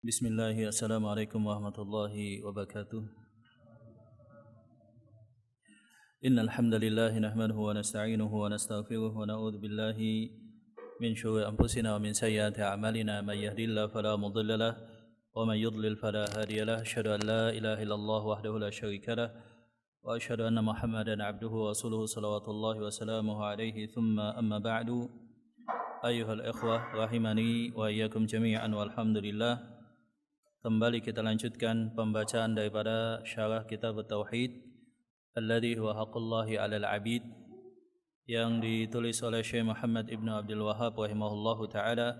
Bismillahirrahmanirrahim. Assalamualaikum warahmatullahi wabarakatuh. Innal hamdalillah nahmaduhu wa nasta'inuhu wa nastaghfiruh wa na'udzu billahi min syururi anfusina wa min sayyiati a'malina may yahdihillahu fala mudilla lahu wa may yudlil fala hadiya lahu. Asyhadu an la ilaha illallah wahdahu la syarika lahu wa asyhadu anna Muhammadan 'abduhu wa rasuluhu salawatullahi wa salamuhu alaihi thumma amma ba'du. Ayyuhal ikhwah rahimani wa iyyakum jami'an walhamdulillah. Kembali kita lanjutkan pembacaan daripada syarah kitab Tauhid alladhi huwa haqqullahi 'alal 'abid yang ditulis oleh Syekh Muhammad Ibnu Abdul Wahhab rahimahullahu taala,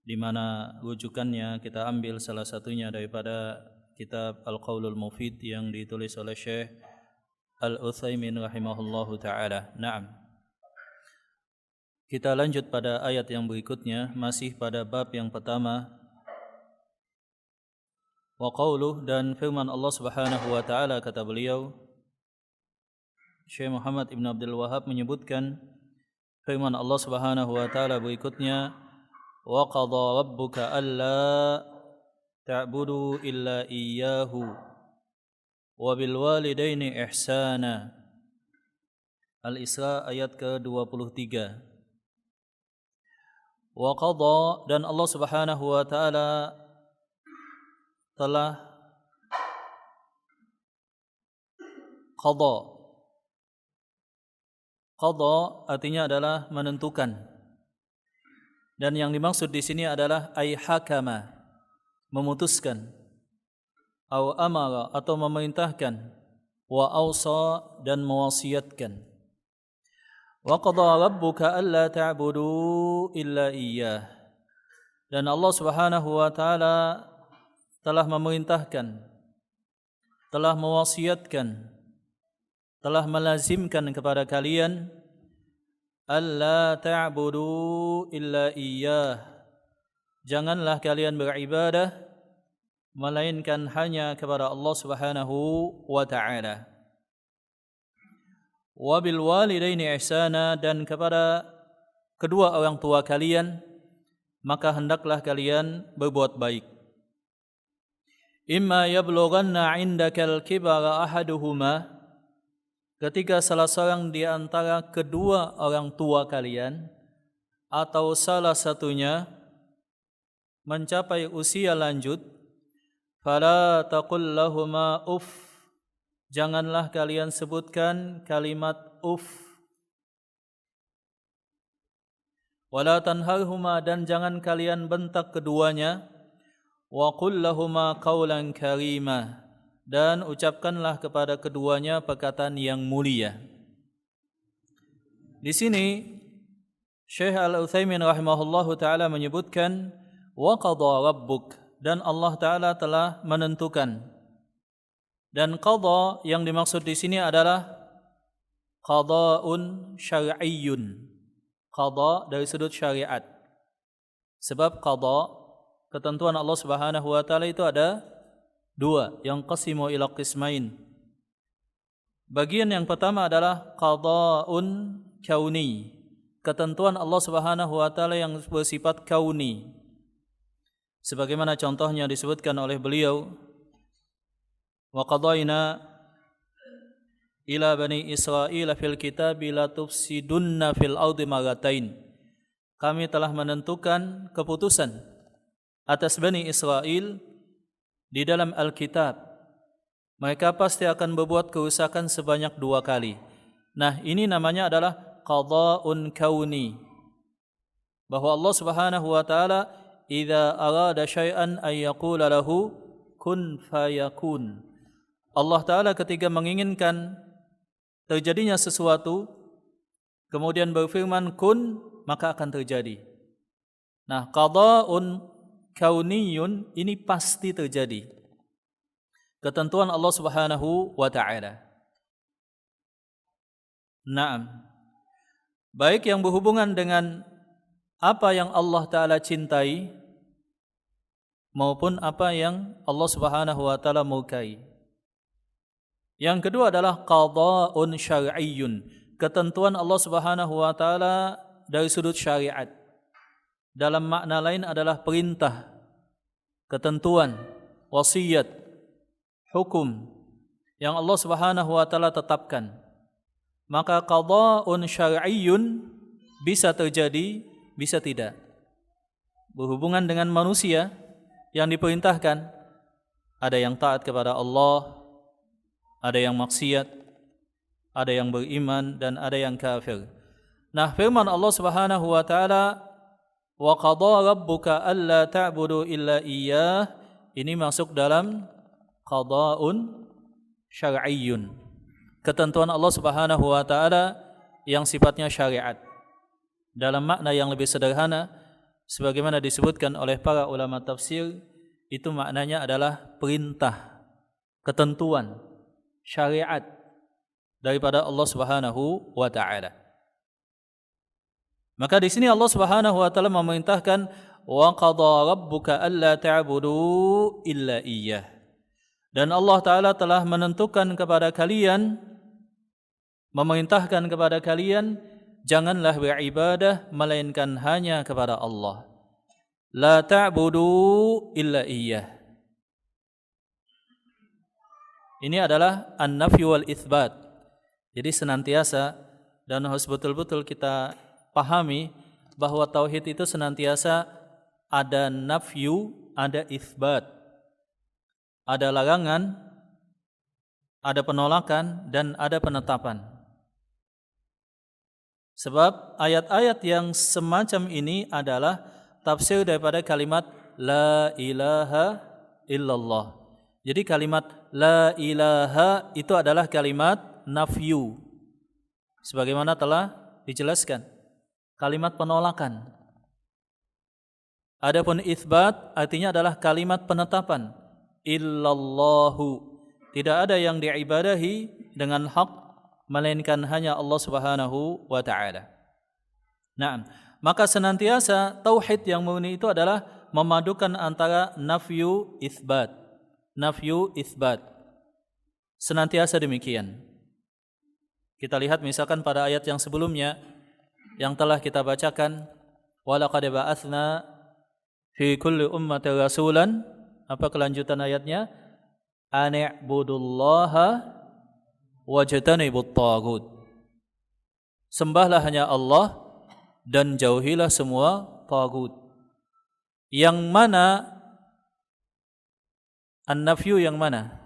di mana rujukannya kita ambil salah satunya daripada kitab Al-Qaulul Mufid yang ditulis oleh Syekh Al-Utsaimin rahimahullahu taala. Naam. Kita lanjut pada ayat yang berikutnya, masih pada bab yang pertama. Wa qauluh, dan firman Allah Subhanahu wa taala, kata beliau Syekh Muhammad Ibn Abdul Wahhab menyebutkan firman Allah Subhanahu wa taala berikutnya, wa qadha rabbuka alla ta'budu illa iyyahu wa bil walidaini ihsana. Al-Isra ayat ke-23. Wa qadha, dan Allah Subhanahu wa taala telah qadha. Qadha artinya adalah menentukan. Dan yang dimaksud di sini adalah ay hakama, memutuskan, au amara, atau memerintahkan, wa ausa, dan mewasiatkan. Wa qadha rabbuka alla ta'budu illa iyyah. Dan Allah Subhanahu wa taala telah memerintahkan, telah mewasiatkan, telah melazimkan kepada kalian alla ta'budu illa iyyah, janganlah kalian beribadah melainkan hanya kepada Allah Subhanahu wa taala. Wa bil walidaini ihsana, dan kepada kedua orang tua kalian maka hendaklah kalian berbuat baik. Imma yablughanna 'indakal kibara ahaduhuma, ketika salah seorang di antara kedua orang tua kalian atau salah satunya mencapai usia lanjut, fala taqul lahuma uff, janganlah kalian sebutkan kalimat uff. Wala tanharhuma, dan jangan kalian bentak keduanya. Wa qul lahuma qawlan karima, dan ucapkanlah kepada keduanya perkataan yang mulia. Di sini Syekh Al-Utsaimin rahimahullahu taala menyebutkan wa qadha rabbuk, dan Allah taala telah menentukan. Dan qadha yang dimaksud di sini adalah qada'un syar'iyyun, qadha dari sudut syariat. Sebab qadha, ketentuan Allah Subhanahu wa taala itu ada dua, yang qasimu ila qismain. Bagian yang pertama adalah qada'un kauni, ketentuan Allah Subhanahu wa taala yang bersifat kauni. Sebagaimana contohnya disebutkan oleh beliau, wa qadayna ila bani Israil fil kitabi la tufsidunna fil ardi marratain. Kami telah menentukan keputusan atas Bani Israel di dalam Alkitab, mereka pasti akan berbuat kerusakan sebanyak 2 kali. Nah, ini namanya adalah qada'un kauni, bahwa Allah Subhanahu wa taala idza arada syai'an ay yaqula lahu kun fayakun. Allah taala ketika menginginkan terjadinya sesuatu, kemudian berfirman kun, maka akan terjadi. Nah, qada'un kauniyun ini pasti terjadi, ketentuan Allah Subhanahu wa taala. Naam. Baik yang berhubungan dengan apa yang Allah taala cintai maupun apa yang Allah Subhanahu wa taala murkai. Yang kedua adalah qada'un syar'iyyun, ketentuan Allah Subhanahu wa taala dari sudut syariat. Dalam makna lain adalah perintah. ketentuan, wasiat, hukum yang Allah Subhanahu wa taala tetapkan, maka qada'un syar'iyyun bisa terjadi, bisa tidak. Berhubungan dengan manusia yang diperintahkan, ada yang taat kepada Allah, ada yang maksiat, ada yang beriman dan ada yang kafir. Nah, firman Allah Subhanahu wa taala, wa qada rabbuka alla ta'budu illa iyyah, ini masuk dalam qada'un syar'iyyun. Ketentuan Allah Subhanahu wa taala yang sifatnya syariat. Dalam makna yang lebih sederhana, sebagaimana disebutkan oleh para ulama tafsir, itu maknanya adalah perintah, ketentuan, syariat daripada Allah Subhanahu wa taala. Maka di sini Allah Subhanahu wa taala memerintahkan wa qada rabbuka alla ta'budu illa iyyah. Dan Allah taala telah menentukan kepada kalian, memerintahkan kepada kalian, janganlah beribadah melainkan hanya kepada Allah. La ta'budu illa iyyah. Ini adalah an-nafyu wal itsbat. Jadi senantiasa dan harus betul-betul kita pahami bahwa tauhid itu senantiasa ada nafyu, ada itsbat. Ada larangan, ada penolakan dan ada penetapan. Sebab ayat-ayat yang semacam ini adalah tafsir daripada kalimat la ilaha illallah. Jadi kalimat la ilaha itu adalah kalimat nafyu, sebagaimana telah dijelaskan, kalimat penolakan. Adapun itsbat artinya adalah kalimat penetapan. Illallahu, tidak ada yang diibadahi dengan hak melainkan hanya Allah Subhanahu wa taala. Nah, maka senantiasa tauhid yang murni itu adalah memadukan antara nafyu itsbat. Nafyu itsbat. Senantiasa demikian. Kita lihat misalkan pada ayat yang sebelumnya yang telah kita bacakan, walaqad ba'atsna fi kulli ummatin rasulan, apa kelanjutan ayatnya? Ani'budullaha wajtanibut taghut. Sembahlah hanya Allah dan jauhilah semua taghut. Yang mana an-nafyu, yang mana?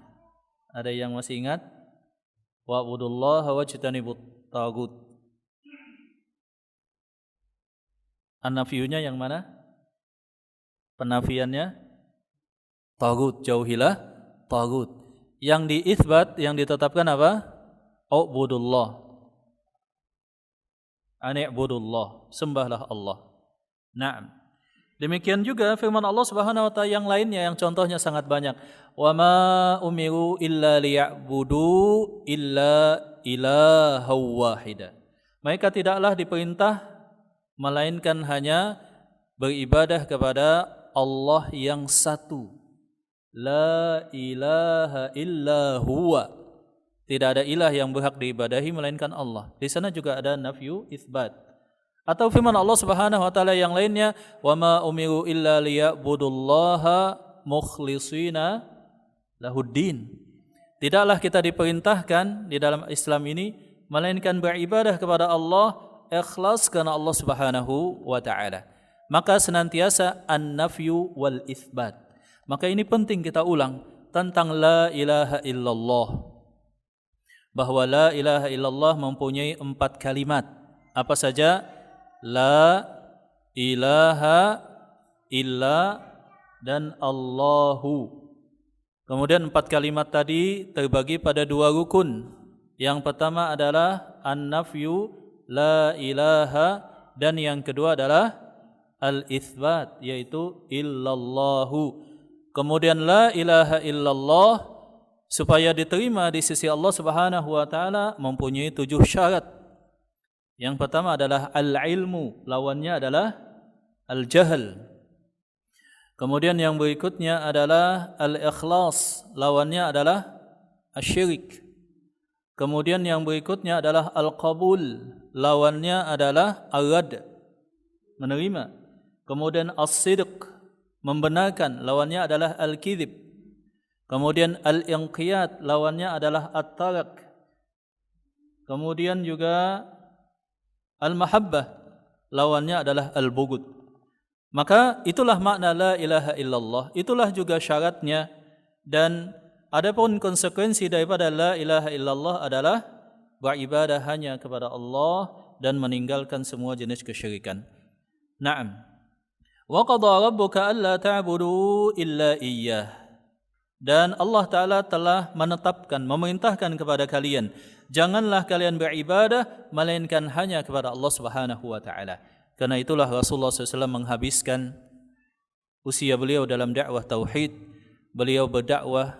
Ada yang masih ingat? Wa'budullaha wajtanibut taghut. An-nafiyunya yang mana? Penafiannya taghut, jauhilah taghut. Yang diitsbat, yang ditetapkan apa? Ubudullah. Ani'budullah, sembahlah Allah. Naam. Demikian juga firman Allah Subhanahu wa taala yang lainnya yang contohnya sangat banyak. Wa ma umiru illa liya'budu illa ilahaw wahida. Mereka tidaklah diperintah melainkan hanya beribadah kepada Allah yang satu. La ilaha illa huwa. Tidak ada ilah yang berhak diibadahi melainkan Allah. Di sana juga ada nafyu itsbat. Atau firman Allah Subhanahu wa taala yang lainnya, wa ma umiru illa liya'budullaha mukhlishina lahuddin. Tidaklah kita diperintahkan di dalam Islam ini melainkan beribadah kepada Allah ikhlas karena Allah Subhanahu wa taala. Maka senantiasa an-nafyu wal itsbat. Maka ini penting kita ulang tentang la ilaha illallah. Bahwa la ilaha illallah mempunyai 4 kalimat. Apa saja? La ilaha illa dan Allahu. Kemudian 4 kalimat tadi terbagi pada 2 rukun. Yang pertama adalah an-nafyu la ilaha, dan yang kedua adalah al-itsbat, yaitu illallahu. Kemudian la ilaha illallah supaya diterima di sisi Allah Subhanahu wa taala mempunyai 7 syarat. Yang pertama adalah al-ilmu, lawannya adalah al-jahl. Kemudian yang berikutnya adalah al-ikhlas, lawannya adalah asyirik. Kemudian yang berikutnya adalah al-qabul, lawannya adalah al-rad, menerima. Kemudian as-sidq, membenarkan, lawannya adalah al-kidhib. Kemudian al-inqiyad, lawannya adalah at-tarak. Kemudian juga al-mahabbah, lawannya adalah al-bughd. Maka itulah makna la ilaha illallah, itulah juga syaratnya. Dan adapun konsekuensi daripada la ilaha illallah adalah beribadah hanya kepada Allah dan meninggalkan semua jenis kesyirikan. Naam. Wa qada rabbuka alla ta'budu illa iyyah. Dan Allah Ta'ala telah menetapkan, memerintahkan kepada kalian, janganlah kalian beribadah melainkan hanya kepada Allah Subhanahu wa Ta'ala. Karena itulah Rasulullah SAW menghabiskan usia beliau dalam dakwah tauhid. Beliau berdakwah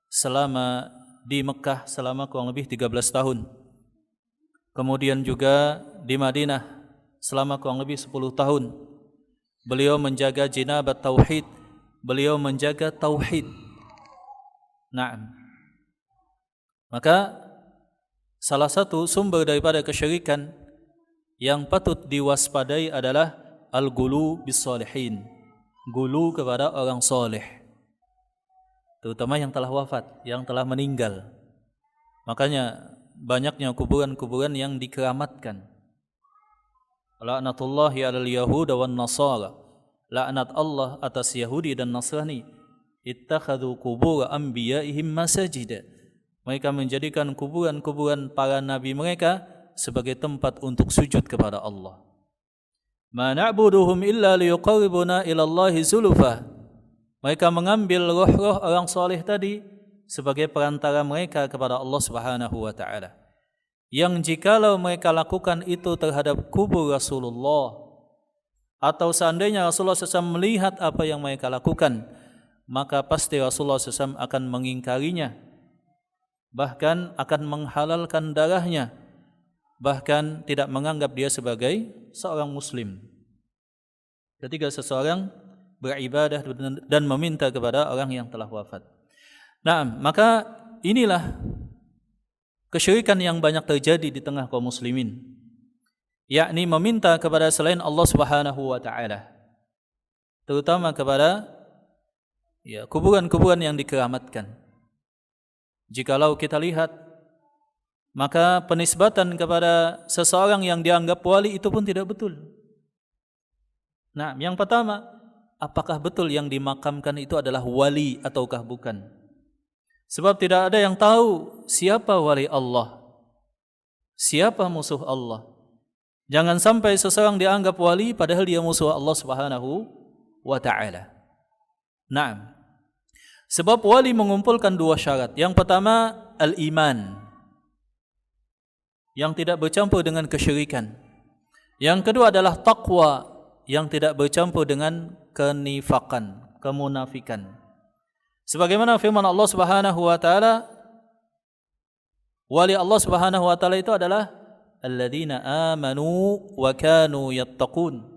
selama di Mekah selama kurang lebih 13 tahun. Kemudian juga di Madinah selama kurang lebih 10 tahun. Beliau menjaga jinabat tauhid, beliau menjaga tauhid. Naam. Maka salah satu sumber daripada kesyirikan yang patut diwaspadai adalah al-ghulu bis-shalihin. Gulu kepada orang soleh, terutama yang telah wafat, yang telah meninggal. Makanya banyaknya kuburan-kuburan yang dikeramatkan. La'natullahi 'alal yahud wan nasara. Laknat Allah atas Yahudi dan Nasrani. Ittakhadhu qubur anbiya'ihim masajida. Mereka menjadikan kuburan-kuburan para nabi mereka sebagai tempat untuk sujud kepada Allah. Ma na'buduhum illa liyuqarribuna ila Allahi zulfa. Mereka mengambil roh-roh orang soleh tadi sebagai perantara mereka kepada Allah Subhanahu wa Ta'ala. Yang jikalau mereka lakukan itu terhadap kubur Rasulullah, atau seandainya Rasulullah SAW melihat apa yang mereka lakukan, maka pasti Rasulullah SAW akan mengingkarinya, bahkan akan menghalalkan darahnya, bahkan tidak menganggap dia sebagai seorang muslim. Ketika seseorang beribadah dan meminta kepada orang yang telah wafat. Nah, maka inilah kesyirikan yang banyak terjadi di tengah kaum muslimin, yakni meminta kepada selain Allah Subhanahu wa Ta'ala, terutama kepada kuburan-kuburan yang dikeramatkan. Jikalau kita lihat, maka penisbatan kepada seseorang yang dianggap wali itu pun tidak betul. Nah, yang pertama, apakah betul yang dimakamkan itu adalah wali ataukah bukan? Sebab tidak ada yang tahu siapa wali Allah, siapa musuh Allah. Jangan sampai seseorang dianggap wali padahal dia musuh Allah Subhanahu wa Ta'ala. Nah, sebab wali mengumpulkan dua syarat. Yang pertama, al-iman, yang tidak bercampur dengan kesyirikan. Yang kedua adalah taqwa, yang tidak bercampur dengan kenifakan, kemunafikan. Sebagaimana firman Allah Subhanahu wa Ta'ala, wali Allah Subhanahu wa Ta'ala itu adalah alladzina amanu wa kanu yattaqun.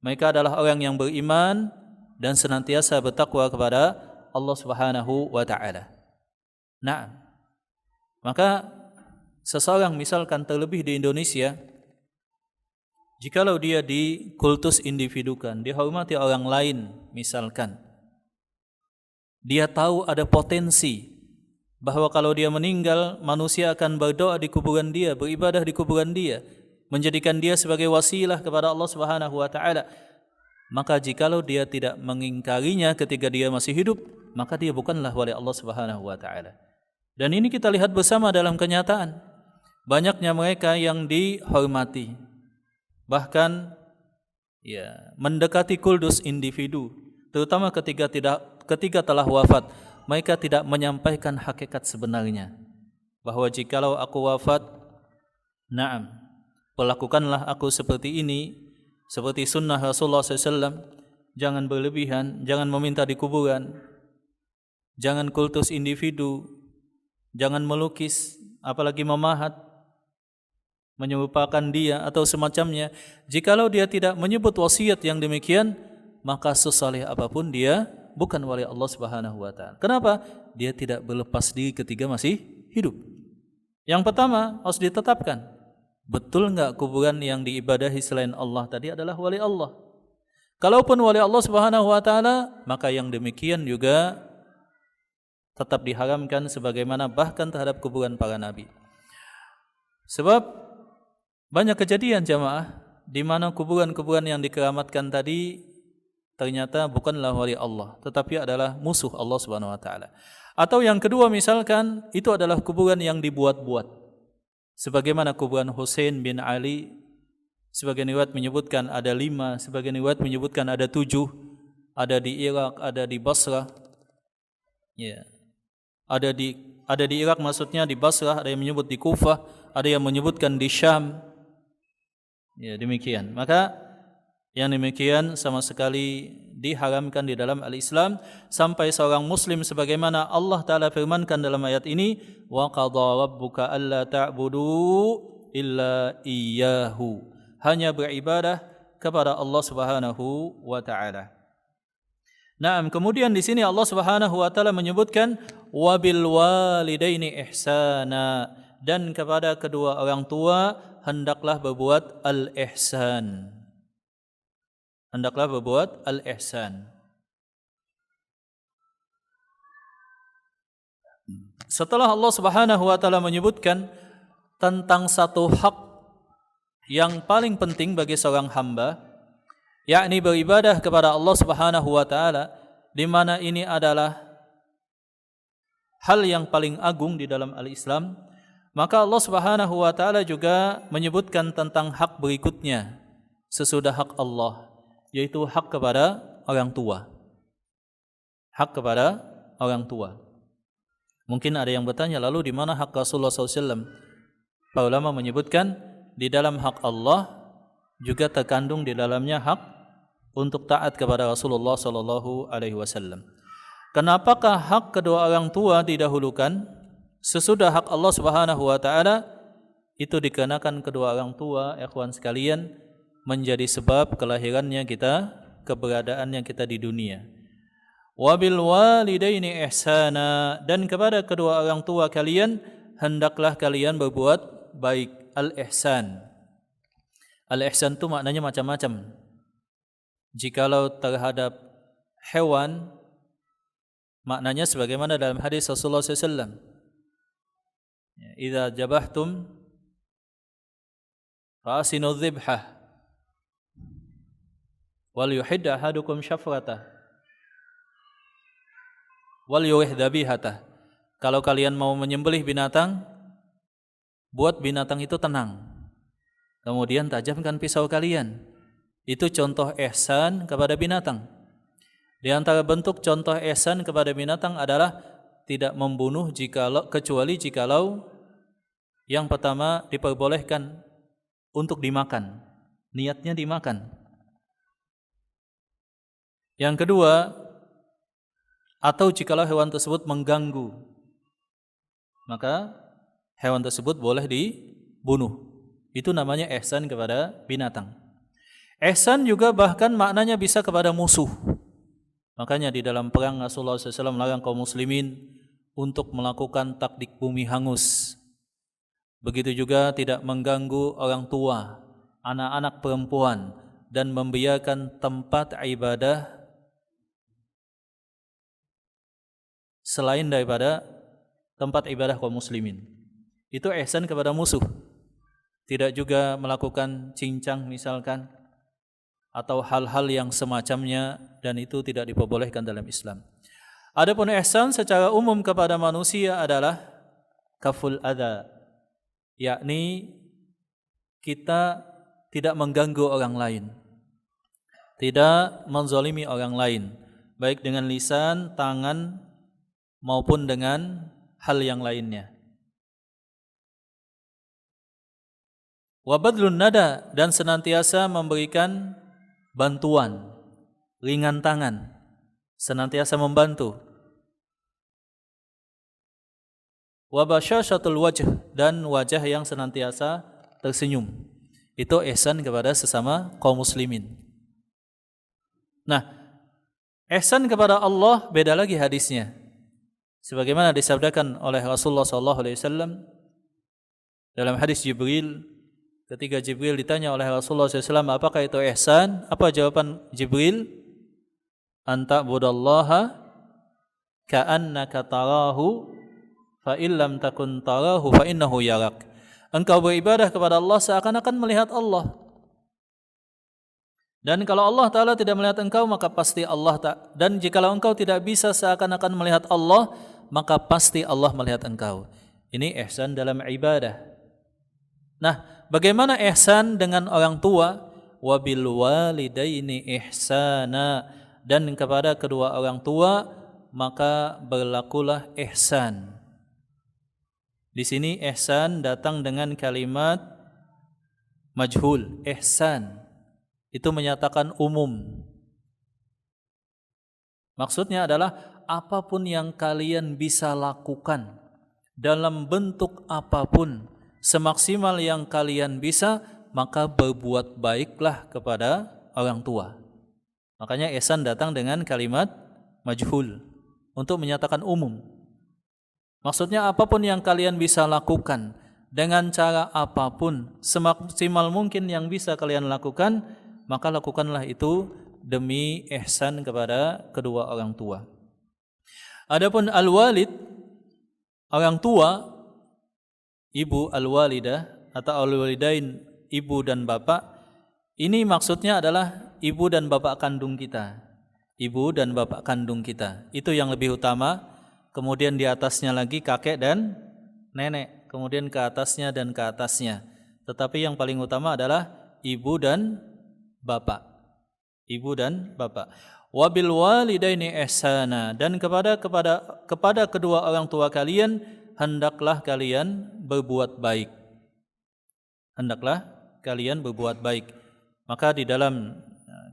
Mereka adalah orang yang beriman dan senantiasa bertakwa kepada Allah Subhanahu wa Ta'ala. Nah, maka seseorang misalkan terlebih di Indonesia, jikalau dia dikultus individukan, dihormati orang lain misalkan, dia tahu ada potensi bahwa kalau dia meninggal, manusia akan berdoa di kuburan dia, beribadah di kuburan dia, menjadikan dia sebagai wasilah kepada Allah Subhanahu wa Ta'ala. Maka jikalau dia tidak mengingkarinya ketika dia masih hidup, maka dia bukanlah wali Allah Subhanahu wa Ta'ala. Dan ini kita lihat bersama dalam kenyataan. Banyaknya mereka yang dihormati, bahkan mendekati kuldus individu, terutama ketika telah wafat, mereka tidak menyampaikan hakikat sebenarnya, bahwa jikalau aku wafat, na'am, perlakukanlah aku seperti ini, seperti sunnah Rasulullah SAW. Jangan berlebihan, jangan meminta di kuburan, jangan kultus individu, jangan melukis, apalagi memahat, menyerupakan dia atau semacamnya. Jikalau dia tidak menyebut wasiat yang demikian, maka sesaleh apapun dia bukan wali Allah Subhanahu wa Ta'ala. Kenapa? Dia tidak berlepas diri ketika masih hidup. Yang pertama harus ditetapkan, betul enggak kuburan yang diibadahi selain Allah tadi adalah wali Allah? Kalaupun wali Allah Subhanahu wa taala, maka yang demikian juga tetap diharamkan sebagaimana bahkan terhadap kuburan para nabi. Sebab banyak kejadian jamaah di mana kuburan-kuburan yang dikeramatkan tadi ternyata bukanlah wali Allah, tetapi adalah musuh Allah Subhanahu wa taala. Atau yang kedua misalkan itu adalah kuburan yang dibuat-buat. Sebagaimana kuburan Husain bin Ali, sebagian riwayat menyebutkan ada 5, sebagian riwayat menyebutkan ada 7, ada di Irak, ada di Basrah. Ya. Ada di Irak, maksudnya di Basrah, ada yang menyebut di Kufah, ada yang menyebutkan di Syam. Ya, demikian. Maka yang demikian sama sekali diharamkan di dalam al-Islam sampai seorang muslim sebagaimana Allah taala firmankan dalam ayat ini, wa qadha rabbuka alla ta'budu illa iyyahu. Hanya beribadah kepada Allah Subhanahu wa taala. Naam, kemudian di sini Allah Subhanahu wa taala menyebutkan wabil walidaini ihsana, dan kepada kedua orang tua hendaklah berbuat al-ihsan. Hendaklah berbuat al-ihsan. Setelah Allah Subhanahu wa taala menyebutkan tentang satu hak yang paling penting bagi seorang hamba, yakni beribadah kepada Allah Subhanahu wa taala, di mana ini adalah hal yang paling agung di dalam al-Islam, maka Allah Subhanahu wa taala juga menyebutkan tentang hak berikutnya sesudah hak Allah, yaitu hak kepada orang tua. Hak kepada orang tua. Mungkin ada yang bertanya, lalu di mana hak Rasulullah SAW? Para ulama menyebutkan di dalam hak Allah juga terkandung di dalamnya hak untuk taat kepada Rasulullah sallallahu alaihi wasallam. Kenapakah hak kedua orang tua didahulukan sesudah hak Allah Subhanahu wa taala? Itu dikarenakan kedua orang tua, ikhwan sekalian, menjadi sebab kelahirannya kita, keberadaannya kita di dunia. Wabil walidaini ihsana, dan kepada kedua orang tua kalian hendaklah kalian berbuat baik, al-ihsan. Al-ihsan itu maknanya macam-macam. Jikalau terhadap hewan, maknanya sebagaimana dalam hadis Rasulullah SAW, idza jabahtum fasinu dzibhah wal yuhid ahadukum syafratah wal yuhid dhabihatah. Kalau kalian mau menyembelih binatang, buat binatang itu tenang, kemudian tajamkan pisau kalian. Itu contoh ihsan kepada binatang. Di antara bentuk contoh ihsan kepada binatang adalah tidak membunuh kecuali jikalau yang pertama diperbolehkan untuk dimakan, niatnya dimakan. Yang kedua, atau jikalau hewan tersebut mengganggu, maka hewan tersebut boleh dibunuh. Itu namanya ihsan kepada binatang. Ihsan juga bahkan maknanya bisa kepada musuh. Makanya di dalam perang Rasulullah SAW melarang kaum muslimin untuk melakukan takdik bumi hangus. Begitu juga tidak mengganggu orang tua, anak-anak perempuan, dan membiarkan tempat ibadah selain daripada tempat ibadah kaum muslimin. Itu ihsan kepada musuh. Tidak juga melakukan cincang misalkan, atau hal-hal yang semacamnya, dan itu tidak diperbolehkan dalam Islam. Adapun ihsan secara umum kepada manusia adalah kaful adza, yakni kita tidak mengganggu orang lain, tidak menzalimi orang lain, baik dengan lisan, tangan, maupun dengan hal yang lainnya. Wa badlun nada, dan senantiasa memberikan bantuan, ringan tangan, senantiasa membantu. Wa basyashatul wajh, dan wajah yang senantiasa tersenyum. Itu ihsan kepada sesama kaum muslimin. Nah, ihsan kepada Allah beda lagi hadisnya. Sebagaimana disabdakan oleh Rasulullah SAW dalam hadis Jibril Ketika Jibril ditanya oleh Rasulullah SAW, apakah itu ihsan? Apa jawaban Jibril? Anta budallaha ka'annaka tarahu fa illam takun tarahu fa innahu yarak. Engkau beribadah kepada Allah seakan-akan melihat Allah. Dan kalau Allah Ta'ala tidak melihat engkau, maka pasti Allah dan jikalau engkau tidak bisa seakan-akan melihat Allah, maka pasti Allah melihat engkau. Ini ihsan dalam ibadah. Nah, bagaimana ihsan dengan orang tua? Wabil walidaini ihsana, dan kepada kedua orang tua maka berlakulah ihsan. Di sini ihsan datang dengan kalimat majhul. Ihsan itu menyatakan umum. Maksudnya adalah apapun yang kalian bisa lakukan dalam bentuk apapun, semaksimal yang kalian bisa, maka berbuat baiklah kepada orang tua. Makanya ihsan datang dengan kalimat majhul untuk menyatakan umum. Maksudnya apapun yang kalian bisa lakukan dengan cara apapun, semaksimal mungkin yang bisa kalian lakukan, maka lakukanlah itu demi ihsan kepada kedua orang tua. Adapun al-walid, orang tua, ibu al-walidah atau al-walidain, ibu dan bapak, ini maksudnya adalah ibu dan bapak kandung kita. Ibu dan bapak kandung kita. Itu yang lebih utama. Kemudian di atasnya lagi kakek dan nenek. Kemudian ke atasnya dan ke atasnya. Tetapi yang paling utama adalah ibu dan bapak. Ibu dan bapak. Wabil walidaini ihsana, dan kepada kedua orang tua kalian hendaklah kalian berbuat baik. Hendaklah kalian berbuat baik. Maka di dalam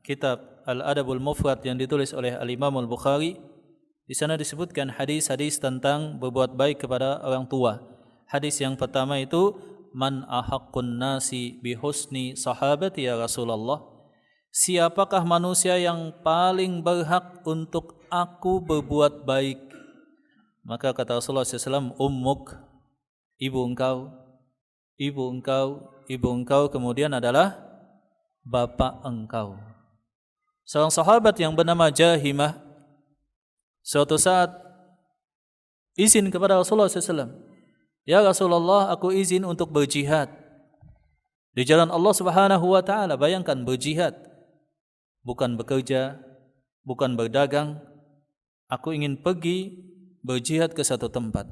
kitab Al-Adabul Mufrad yang ditulis oleh Al-Imam Al-Bukhari, di sana disebutkan hadis-hadis tentang berbuat baik kepada orang tua. Hadis yang pertama itu, man ahaqqun nasi bihusni sahabati ya Rasulullah. Siapakah manusia yang paling berhak untuk aku berbuat baik? Maka kata Rasulullah SAW, ummuk, ibu engkau, ibu engkau, ibu engkau, kemudian adalah bapak engkau. Seorang sahabat yang bernama Jahimah suatu saat izin kepada Rasulullah SAW, ya Rasulullah, aku izin untuk berjihad di jalan Allah Subhanahu wa taala. Bayangkan, berjihad, bukan bekerja, bukan berdagang. Aku ingin pergi berjihad ke satu tempat.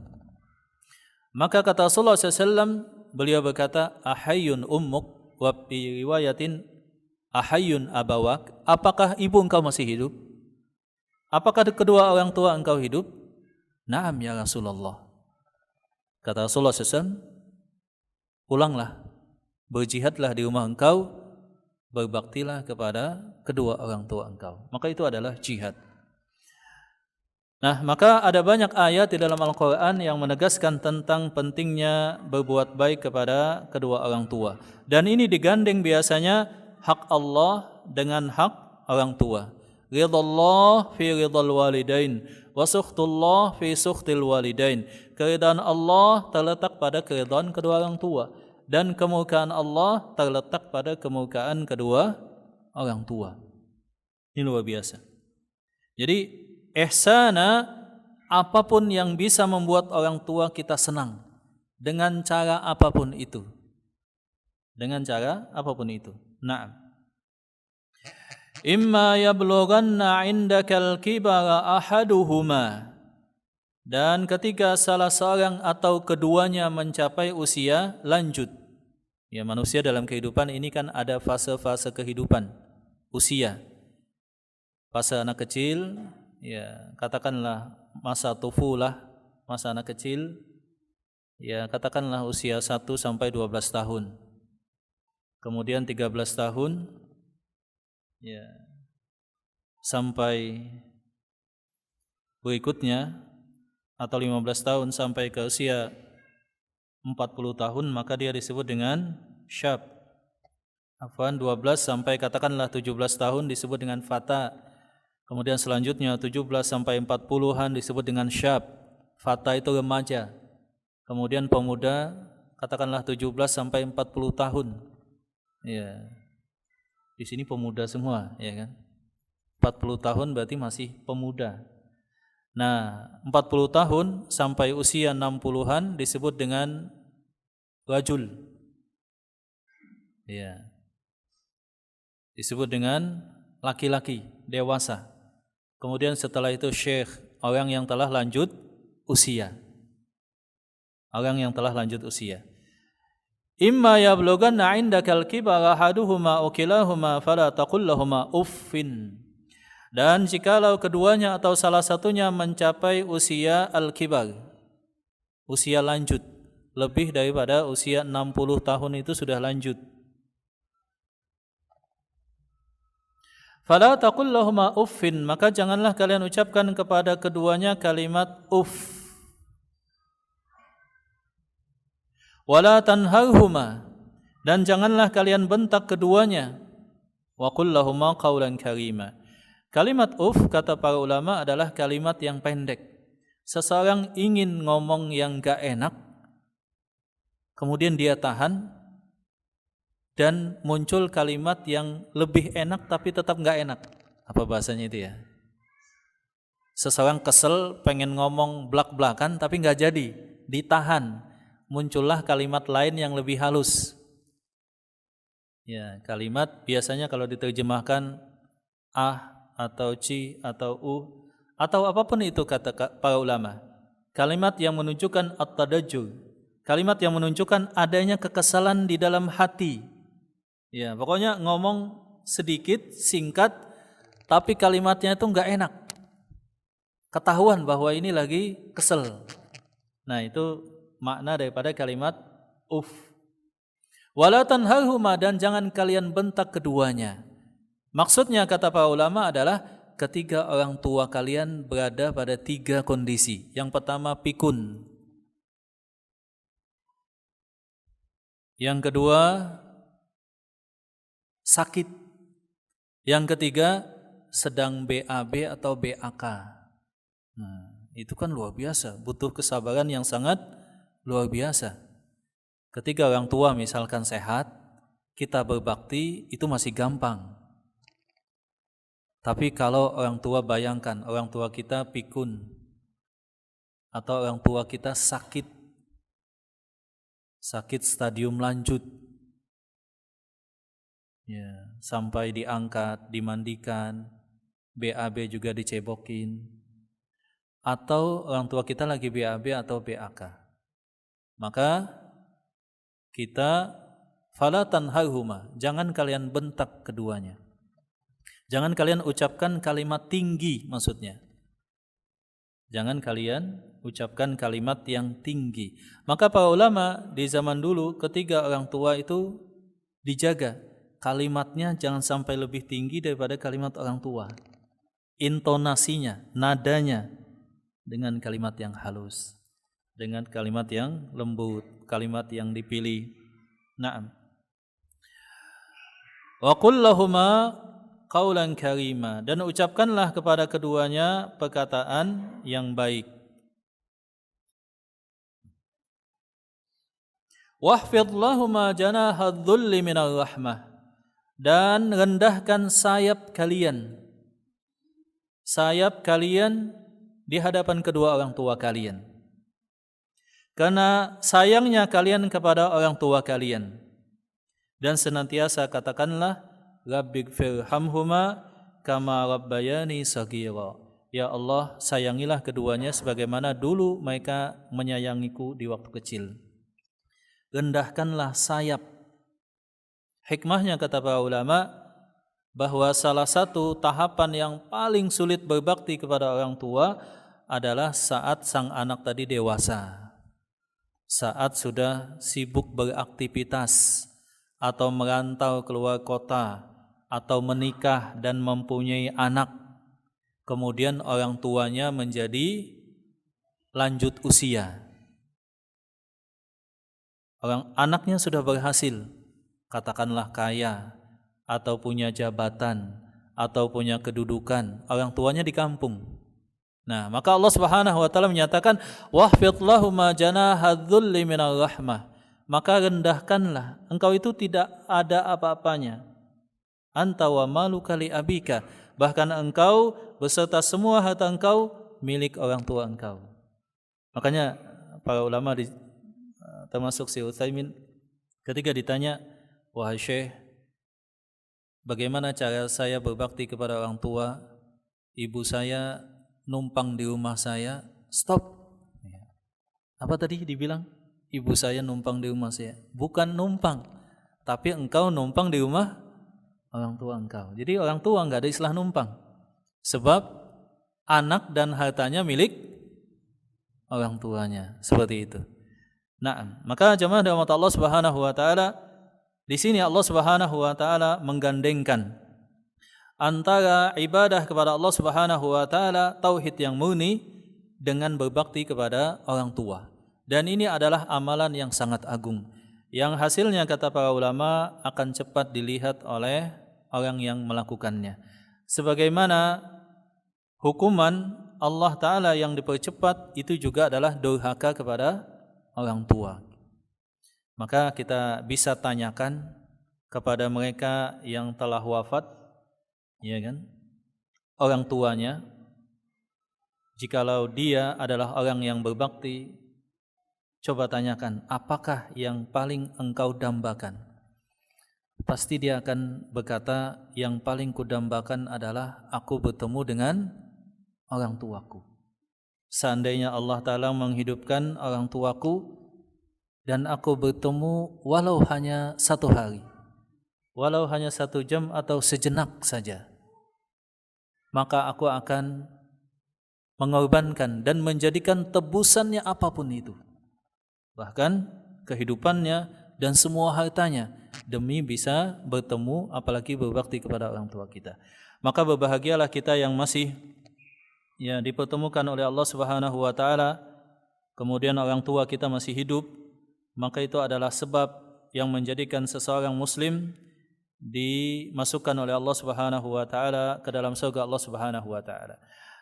Maka kata Rasulullah SAW, beliau berkata, ahayyun ummuk, wa fi riwayatin ahayyun abawak, apakah ibu engkau masih hidup? Apakah kedua orang tua engkau hidup? Naam ya Rasulullah. Kata Rasulullah SAW, pulanglah, berjihadlah di rumah engkau, berbaktilah kepada kedua orang tua engkau. Maka itu adalah jihad. Nah, maka ada banyak ayat di dalam Al-Quran yang menegaskan tentang pentingnya berbuat baik kepada kedua orang tua. Dan ini digandeng biasanya hak Allah dengan hak orang tua. Ridallah fi ridal walidain wa sukhtullah fi sukhtil walidain. Keridaan Allah terletak pada keridaan kedua orang tua, dan kemurkaan Allah terletak pada kemurkaan kedua orang tua. Ini luar biasa. Jadi ihsana, apapun yang bisa membuat orang tua kita senang, dengan cara apapun itu. Dengan cara apapun itu. Naam. Imma yablughanna 'indakal kibara ahaduhuma. Dan ketika salah seorang atau keduanya mencapai usia lanjut. Ya, manusia dalam kehidupan ini kan ada fase-fase kehidupan. Usia. Fase anak kecil, ya katakanlah masa tufulah, masa anak kecil, ya katakanlah usia 1 sampai 12 tahun. Kemudian 13 tahun, ya sampai berikutnya, atau 15 tahun sampai ke usia 40 tahun, maka dia disebut dengan syab. 12 sampai katakanlah 17 tahun disebut dengan fata. Kemudian selanjutnya 17 sampai 40-an disebut dengan syab. Fata itu remaja. Kemudian pemuda, katakanlah 17 sampai 40 tahun. Ya. Di sini pemuda semua, ya kan? 40 tahun berarti masih pemuda. Nah, 40 tahun sampai usia 60-an disebut dengan rajul. Ya. Disebut dengan laki-laki dewasa. Kemudian setelah itu syekh, orang yang telah lanjut usia. Orang yang telah lanjut usia. Imma yablughanna 'indakal kibara ahaduhuma aw kilahuma fala taqul lahumu uffin. Dan jikalau keduanya atau salah satunya mencapai usia al-kibar, usia lanjut, lebih daripada usia 60 tahun itu sudah lanjut. Fala taqul lahumu uffin, maka janganlah kalian ucapkan kepada keduanya kalimat uff. Wala tanharhuma, dan janganlah kalian bentak keduanya. Wa qul lahuma qawlan karima. Kalimat kata para ulama adalah kalimat yang pendek. Seseorang ingin ngomong yang gak enak, kemudian dia tahan, dan muncul kalimat yang lebih enak tapi tetap gak enak. Apa bahasanya itu ya? Seseorang kesel pengen ngomong blak-blakan tapi gak jadi, ditahan. Muncullah kalimat lain yang lebih halus. Ya, kalimat biasanya kalau diterjemahkan atau ci atau atau apapun itu kata para ulama. Kalimat yang menunjukkan at-tadajjur. Kalimat yang menunjukkan adanya kekesalan di dalam hati. Ya, pokoknya ngomong sedikit, singkat, tapi kalimatnya itu enggak enak. Ketahuan bahwa ini lagi kesel. Nah, itu makna daripada kalimat uff. Wala tanharhuma, dan jangan kalian bentak keduanya. Maksudnya kata para ulama adalah ketika orang tua kalian berada pada 3 kondisi. Yang pertama pikun. Yang kedua sakit. Yang ketiga sedang BAB atau BAK. Nah, itu kan luar biasa, butuh kesabaran yang sangat luar biasa. Ketika orang tua misalkan sehat, kita berbakti itu masih gampang. Tapi kalau orang tua, bayangkan orang tua kita pikun atau orang tua kita sakit stadium lanjut, ya, sampai diangkat, dimandikan, BAB juga dicebokin, atau orang tua kita lagi BAB atau BAK. Maka kita fala tanharhuma, jangan kalian bentak keduanya. Jangan kalian ucapkan kalimat tinggi, maksudnya. Jangan kalian ucapkan kalimat yang tinggi. Maka para ulama di zaman dulu ketika orang tua itu dijaga, kalimatnya jangan sampai lebih tinggi daripada kalimat orang tua. Intonasinya, nadanya dengan kalimat yang halus, dengan kalimat yang lembut, kalimat yang dipilih. Naam. Wa qul lahuma qawlan karima, dan ucapkanlah kepada keduanya perkataan yang baik. Wahfidh lahuma janahadh dhulli minar rahmah, dan rendahkan sayap kalian di hadapan kedua orang tua kalian. Karena sayangnya kalian kepada orang tua kalian. Dan senantiasa katakanlah, Rabbighfirhamhuma kama rabbayani shaghira. Ya Allah, sayangilah keduanya sebagaimana dulu mereka menyayangiku di waktu kecil. Rendahkanlah sayap. Hikmahnya kata para ulama, bahwa salah satu tahapan yang paling sulit berbakti kepada orang tua adalah saat sang anak tadi dewasa. Saat sudah sibuk beraktivitas atau merantau keluar kota atau menikah dan mempunyai anak, kemudian orang tuanya menjadi lanjut usia. Anaknya sudah berhasil, katakanlah kaya atau punya jabatan atau punya kedudukan, orang tuanya di kampung. Nah, maka Allah Subhanahu wa taala menyatakan wahfidh lahuma janahadh dhulli minar rahmah. maka rendahkanlah. Engkau itu tidak ada apa-apanya. Anta wa maluka li abika, bahkan engkau beserta semua harta engkau milik orang tua engkau. Makanya para ulama termasuk Syekh Utsaimin ketika ditanya, wahai Syekh, bagaimana cara saya berbakti kepada orang tua? Ibu saya numpang di rumah saya. Stop. Apa tadi dibilang? Ibu saya numpang di rumah saya. Bukan numpang, tapi engkau numpang di rumah orang tua engkau. Jadi orang tua enggak ada istilah numpang. Sebab anak dan hartanya milik orang tuanya. Seperti itu. Nah, maka jemaah rahmat Allah Subhanahu wa taala, di sini Allah Subhanahu wa taala menggandengkan antara ibadah kepada Allah Subhanahu wa taala, tauhid yang murni, dengan berbakti kepada orang tua. Dan ini adalah amalan yang sangat agung, yang hasilnya kata para ulama akan cepat dilihat oleh orang yang melakukannya. Sebagaimana hukuman Allah Ta'ala yang dipercepat itu juga adalah durhaka kepada orang tua. Maka kita bisa tanyakan kepada mereka yang telah wafat, ya kan, orang tuanya, jikalau dia adalah orang yang berbakti, coba tanyakan, apakah yang paling engkau dambakan? Pasti dia akan berkata, yang paling kudambakan adalah aku bertemu dengan orang tuaku. Seandainya Allah Ta'ala menghidupkan orang tuaku dan aku bertemu walau hanya 1 hari, walau hanya 1 jam atau sejenak saja, maka aku akan mengorbankan dan menjadikan tebusannya apapun itu, bahkan kehidupannya dan semua hartanya, demi bisa bertemu, apalagi berbakti kepada orang tua kita. Maka berbahagialah kita yang masih dipertemukan oleh Allah Subhanahu wa taala, kemudian orang tua kita masih hidup, maka itu adalah sebab yang menjadikan seseorang muslim dimasukkan oleh Allah Subhanahu wa taala ke dalam surga Allah Subhanahu wa taala.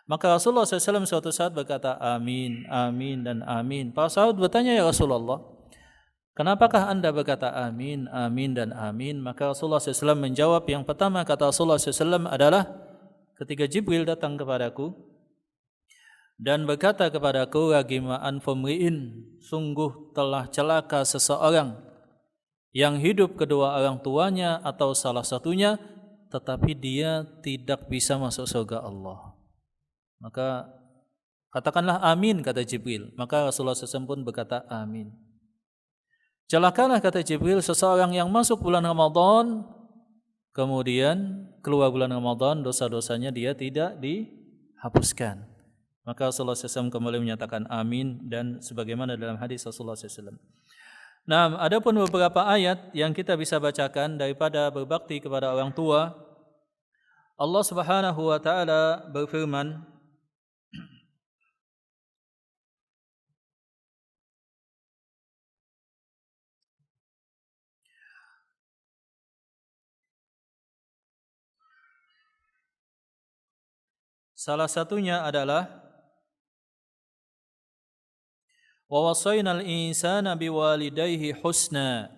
Maka Rasulullah SAW suatu saat berkata, amin, amin, dan amin. Para sahabat bertanya, ya Rasulullah, kenapakah anda berkata amin, amin, dan amin? Maka Rasulullah SAW menjawab, yang pertama kata Rasulullah SAW adalah, ketika Jibril datang kepadaku dan berkata kepadaku, ragima anfumri'in, sungguh telah celaka seseorang yang hidup kedua orang tuanya atau salah satunya, tetapi dia tidak bisa masuk surga Allah. Maka katakanlah amin, kata Jibril. Maka Rasulullah SAW pun berkata amin. Celakalah, kata Jibril, seseorang yang masuk bulan Ramadan, kemudian keluar bulan Ramadan, dosa-dosanya dia tidak dihapuskan. Maka Rasulullah SAW kembali menyatakan amin, dan sebagaimana dalam hadis Rasulullah SAW. Nah, ada pun beberapa ayat yang kita bisa bacakan daripada berbakti kepada orang tua. Allah Subhanahu wa taala berfirman, salah satunya adalah wa wasainal insana biwalidayhi husna,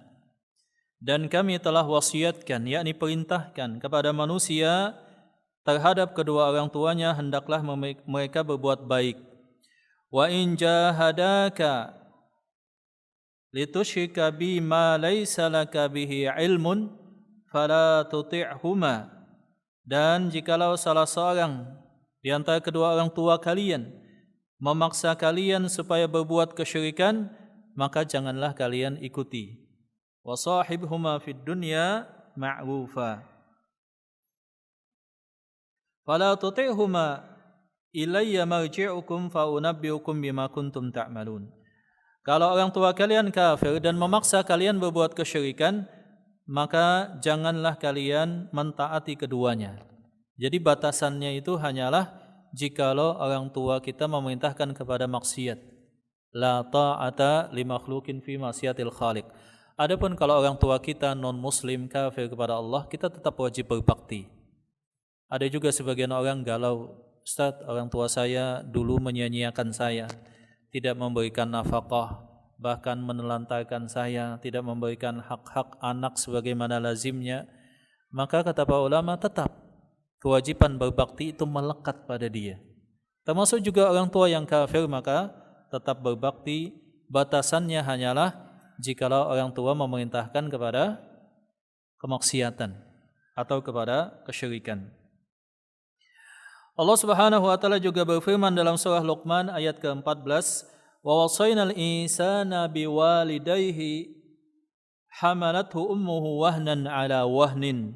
dan kami telah wasiatkan, yakni perintahkan kepada manusia terhadap kedua orang tuanya hendaklah mereka berbuat baik. Wa in jahadaka litusyrika bima laysa laka bihi ilmun fala tuti'huma, dan jikalau salah seorang di antara kedua orang tua kalian memaksa kalian supaya berbuat kesyirikan, maka janganlah kalian ikuti. Wa sahibhuma fid dunya ma'rufa. Fala tuti'huma ilayya marji'ukum fa unabbi'ukum bima kuntum ta'malun. Kalau orang tua kalian kafir dan memaksa kalian berbuat kesyirikan, maka janganlah kalian mentaati keduanya. Jadi batasannya itu hanyalah jikalau orang tua kita memerintahkan kepada maksiat. La ta'ata li makhluqin fi maksiatil khaliq. Adapun kalau orang tua kita non-muslim, kafir kepada Allah, kita tetap wajib berbakti. Ada juga sebagian orang galau, Ustaz, orang tua saya dulu menyia-nyiakan saya, tidak memberikan nafkah, bahkan menelantarkan saya, tidak memberikan hak-hak anak sebagaimana lazimnya, maka kata para ulama tetap kewajiban berbakti itu melekat pada dia. Termasuk juga orang tua yang kafir, maka tetap berbakti, batasannya hanyalah jikalau orang tua memerintahkan kepada kemaksiatan atau kepada kesyirikan. Allah Subhanahu wa taala juga berfirman dalam surah Luqman ayat ke-14, "Wa wasaynal insana biwalidayhi hamalathu ummuhu wahnan ala wahnin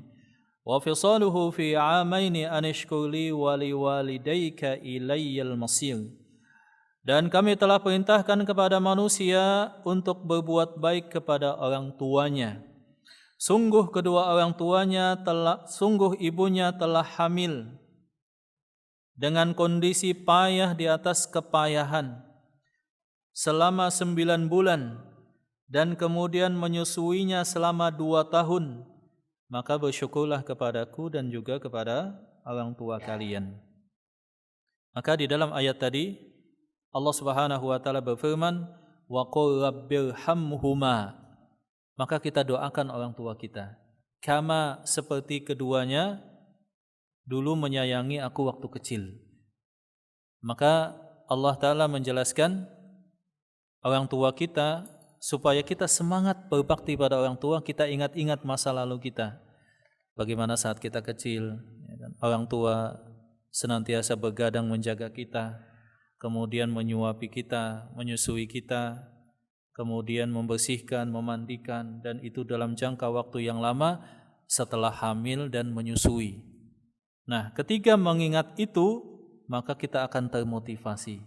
wa fisaluhu fi 'amaini an ishkur li wa liwalidayka ilayyal masir." Dan kami telah perintahkan kepada manusia untuk berbuat baik kepada orang tuanya. Sungguh ibunya telah hamil dengan kondisi payah di atas kepayahan selama 9 bulan dan kemudian menyusuinya selama 2 tahun, maka bersyukurlah kepadaku dan juga kepada orang tua kalian. Maka di dalam ayat tadi Allah Subhanahu wa taala berfirman, wa qul rabbirhamhuma, maka kita doakan orang tua kita kama seperti keduanya dulu menyayangi aku waktu kecil. Maka Allah Ta'ala menjelaskan orang tua kita, supaya kita semangat berbakti pada orang tua, kita ingat-ingat masa lalu kita. Bagaimana saat kita kecil, orang tua senantiasa begadang menjaga kita, kemudian menyuapi kita, menyusui kita, kemudian membersihkan, memandikan, dan itu dalam jangka waktu yang lama setelah hamil dan menyusui. Nah, ketika mengingat itu, maka kita akan termotivasi.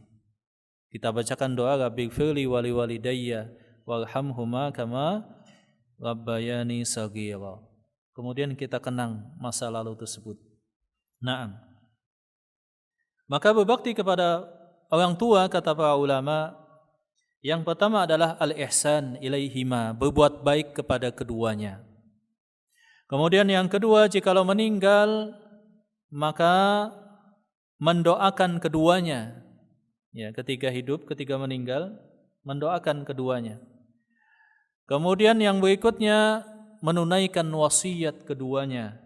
Kita bacakan doa Rabbighfirli wa liwalidayya warhamhuma kama rabbayani shaghira. Kemudian kita kenang masa lalu tersebut. Naam. Maka berbakti kepada orang tua, kata para ulama, yang pertama adalah al-ihsan ilaihima, berbuat baik kepada keduanya. Kemudian yang kedua, jikalau meninggal, maka mendoakan keduanya. Ya, ketika hidup, ketika meninggal, mendoakan keduanya. Kemudian yang berikutnya menunaikan wasiat keduanya.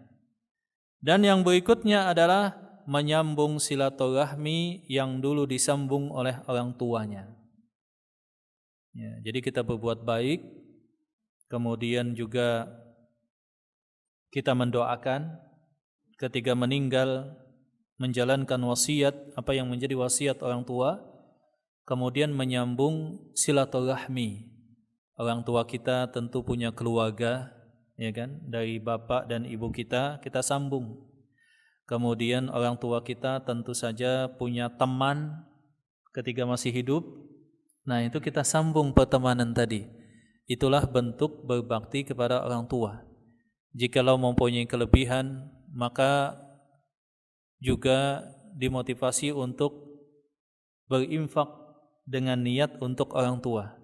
Dan yang berikutnya adalah menyambung silaturahmi yang dulu disambung oleh orang tuanya. Ya, jadi kita berbuat baik, kemudian juga kita mendoakan ketika meninggal, menjalankan wasiat, apa yang menjadi wasiat orang tua, kemudian menyambung silaturahmi. Orang tua kita tentu punya keluarga, ya kan? Dari bapak dan ibu kita sambung. Kemudian orang tua kita tentu saja punya teman ketika masih hidup. Nah, itu kita sambung pertemanan tadi. Itulah bentuk berbakti kepada orang tua. Jikalau mempunyai kelebihan, maka juga dimotivasi untuk berinfak dengan niat untuk orang tua.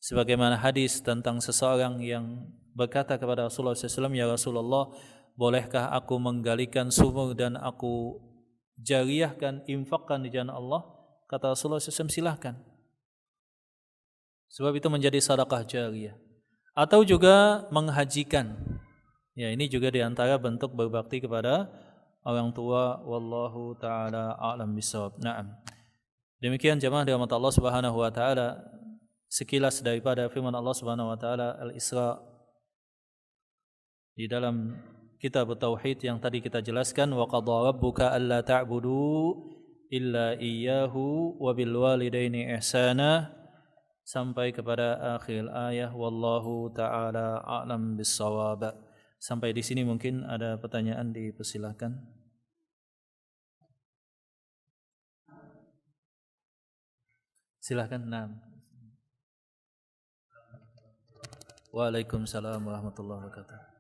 Sebagaimana hadis tentang seseorang yang berkata kepada Rasulullah SAW, "Ya Rasulullah, bolehkah aku menggalikan sumur dan aku jariyahkan, infakkan di jalan Allah?" Kata Rasulullah SAW, "Silahkan." Sebab itu menjadi sedekah jariyah. Atau juga menghajikan. Ya, ini juga di antara bentuk berbakti kepada orang tua. Wallahu ta'ala a'lam bishawab. Naam. Demikian jemaah dirahmati Allah Subhanahu wa taala, sekilas daripada firman Allah Subhanahu wa taala Al-Isra di dalam kitab tauhid yang tadi kita jelaskan, wa qadha rabbuka alla ta'budu illa iyyahu wa bil walidaini ihsana, sampai kepada akhir ayat wallahu ta'ala a'lam bis-shawab. Sampai di sini mungkin ada pertanyaan, dipersilakan. Silakan. Naam. Waalaikumsalam warahmatullahi wabarakatuh.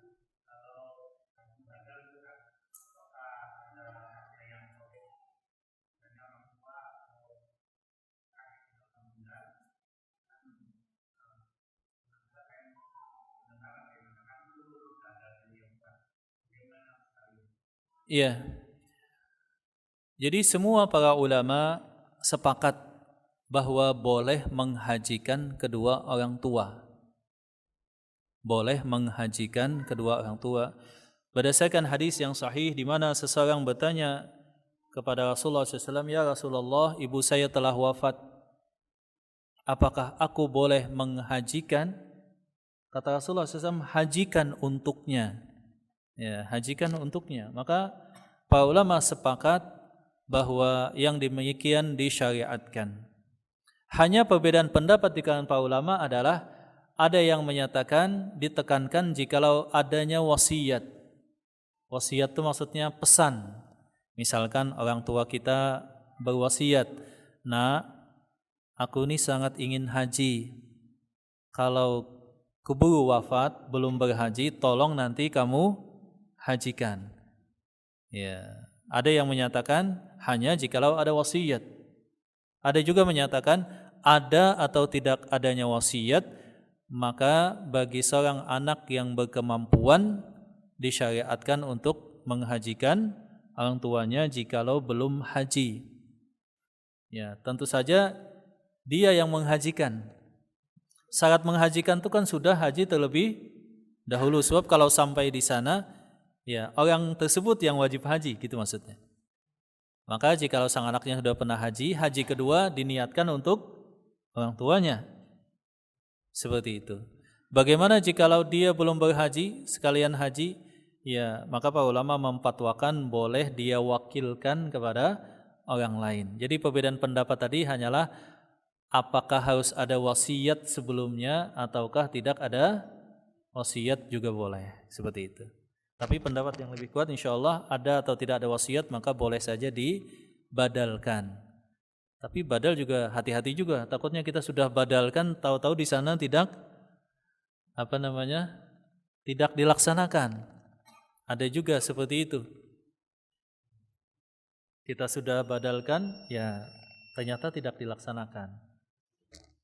Iya. Jadi semua para ulama sepakat bahwa boleh menghajikan kedua orang tua. Boleh menghajikan kedua orang tua. Berdasarkan hadis yang sahih di mana seseorang bertanya kepada Rasulullah SAW, "Ya Rasulullah, ibu saya telah wafat. Apakah aku boleh menghajikan?" Kata Rasulullah SAW, "Hajikan untuknya." Ya, hajikan untuknya. Maka para ulama sepakat bahwa yang demikian disyariatkan. Hanya perbedaan pendapat di kalangan para ulama adalah ada yang menyatakan ditekankan jikalau adanya wasiat. Wasiat itu maksudnya pesan. Misalkan orang tua kita berwasiat, "Nak, aku ini sangat ingin haji. Kalau keburu wafat, belum berhaji, tolong nanti kamu hajikan." Ya, ada yang menyatakan hanya jikalau ada wasiat. Ada juga menyatakan ada atau tidak adanya wasiat, maka bagi seorang anak yang berkemampuan disyariatkan untuk menghajikan orang tuanya jikalau belum haji. Ya, tentu saja dia yang menghajikan. Syarat menghajikan itu kan sudah haji terlebih dahulu, sebab kalau sampai di sana ya orang tersebut yang wajib haji, gitu maksudnya. Maka jikalau sang anaknya sudah pernah haji, haji kedua diniatkan untuk orang tuanya. Seperti itu. Bagaimana jikalau dia belum berhaji, sekalian haji? Ya, maka para ulama memfatwakan boleh dia wakilkan kepada orang lain. Jadi perbedaan pendapat tadi hanyalah apakah harus ada wasiat sebelumnya ataukah tidak ada wasiat juga boleh. Seperti itu. Tapi pendapat yang lebih kuat insyaallah ada atau tidak ada wasiat maka boleh saja dibadalkan. Tapi badal juga hati-hati juga, takutnya kita sudah badalkan tahu-tahu di sana tidak tidak dilaksanakan. Ada juga seperti itu. Kita sudah badalkan ya ternyata tidak dilaksanakan.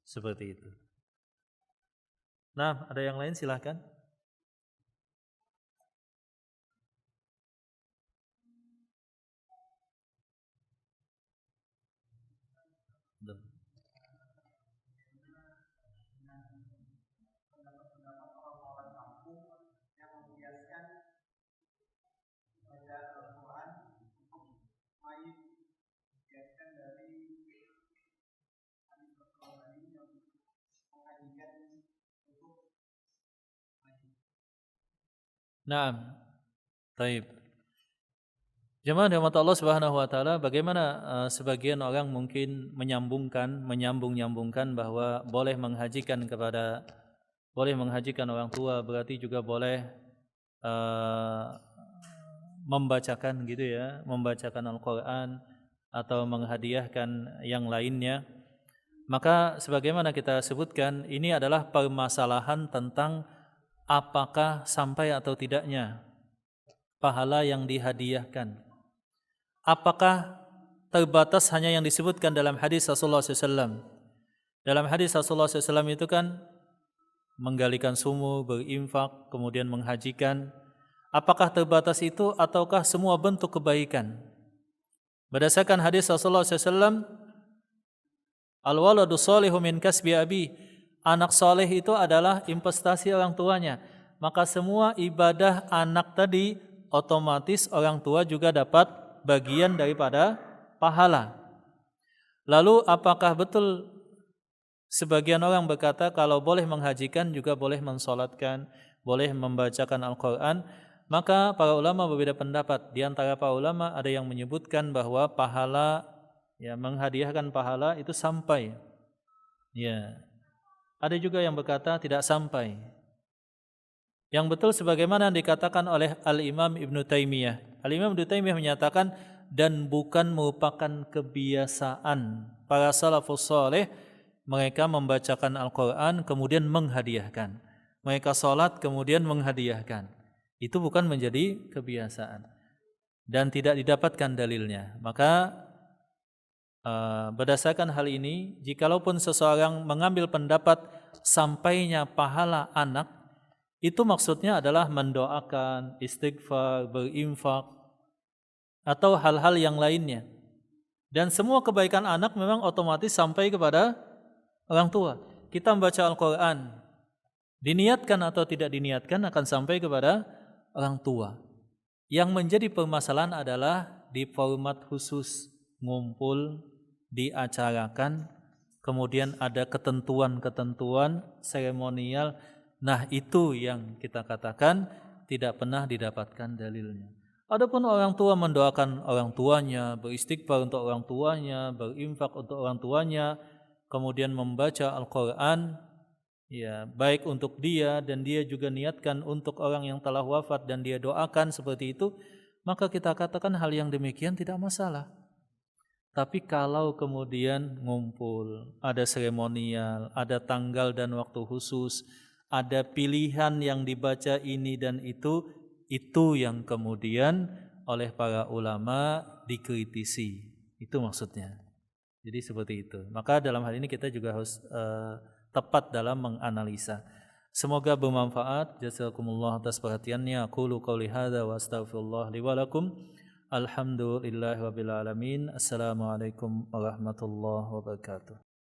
Seperti itu. Nah, ada yang lain silahkan. Naam. Baik. Jemaah rahmat Allah Subhanahu wa taala, bagaimana sebagian orang mungkin menyambung-nyambungkan bahwa boleh menghajikan orang tua berarti juga boleh membacakan gitu ya, membacakan Al-Qur'an atau menghadiahkan yang lainnya. Maka sebagaimana kita sebutkan, ini adalah permasalahan tentang apakah sampai atau tidaknya pahala yang dihadiahkan. Apakah terbatas hanya yang disebutkan dalam hadis Rasulullah SAW? Dalam hadis Rasulullah SAW itu kan menggalikan sumur, berinfak, kemudian menghajikan. Apakah terbatas itu ataukah semua bentuk kebaikan? Berdasarkan hadis Rasulullah SAW, al-waladu shalihu min kasbi abi. Anak soleh itu adalah investasi orang tuanya. Maka semua ibadah anak tadi otomatis orang tua juga dapat bagian daripada pahala. Lalu apakah betul sebagian orang berkata kalau boleh menghajikan juga boleh mensolatkan, boleh membacakan Al-Quran? Maka para ulama berbeda pendapat. Di antara para ulama ada yang menyebutkan bahwa pahala, ya menghadiahkan pahala itu sampai. Ya. Ada juga yang berkata tidak sampai. Yang betul sebagaimana dikatakan oleh Al-Imam Ibn Taimiyah. Al-Imam Ibn Taimiyah menyatakan dan bukan merupakan kebiasaan para salafus saleh mereka membacakan Al-Quran kemudian menghadiahkan. Mereka salat kemudian menghadiahkan. Itu bukan menjadi kebiasaan dan tidak didapatkan dalilnya. Maka berdasarkan hal ini, jikalaupun seseorang mengambil pendapat sampainya pahala anak, itu maksudnya adalah mendoakan, istighfar, berinfak, atau hal-hal yang lainnya. Dan semua kebaikan anak memang otomatis sampai kepada orang tua. Kita membaca Al-Quran, diniatkan atau tidak diniatkan akan sampai kepada orang tua. Yang menjadi permasalahan adalah di format khusus, ngumpul, diacarakan, kemudian ada ketentuan-ketentuan seremonial. Nah, itu yang kita katakan tidak pernah didapatkan dalilnya. Adapun orang tua mendoakan orang tuanya, beristighfar untuk orang tuanya, berinfak untuk orang tuanya, kemudian membaca Al-Quran, ya, baik untuk dia dan dia juga niatkan untuk orang yang telah wafat dan dia doakan seperti itu, maka kita katakan hal yang demikian tidak masalah. Tapi kalau kemudian ngumpul, ada seremonial, ada tanggal dan waktu khusus, ada pilihan yang dibaca ini dan itu yang kemudian oleh para ulama dikritisi. Itu maksudnya. Jadi seperti itu. Maka dalam hal ini kita juga harus tepat dalam menganalisa. Semoga bermanfaat. Jazakumullah atas perhatiannya. Aqulu qouli hadza wa astaghfirullah li wa lakum. Alhamdulillahirabbil alamin. Assalamualaikum warahmatullahi wabarakatuh.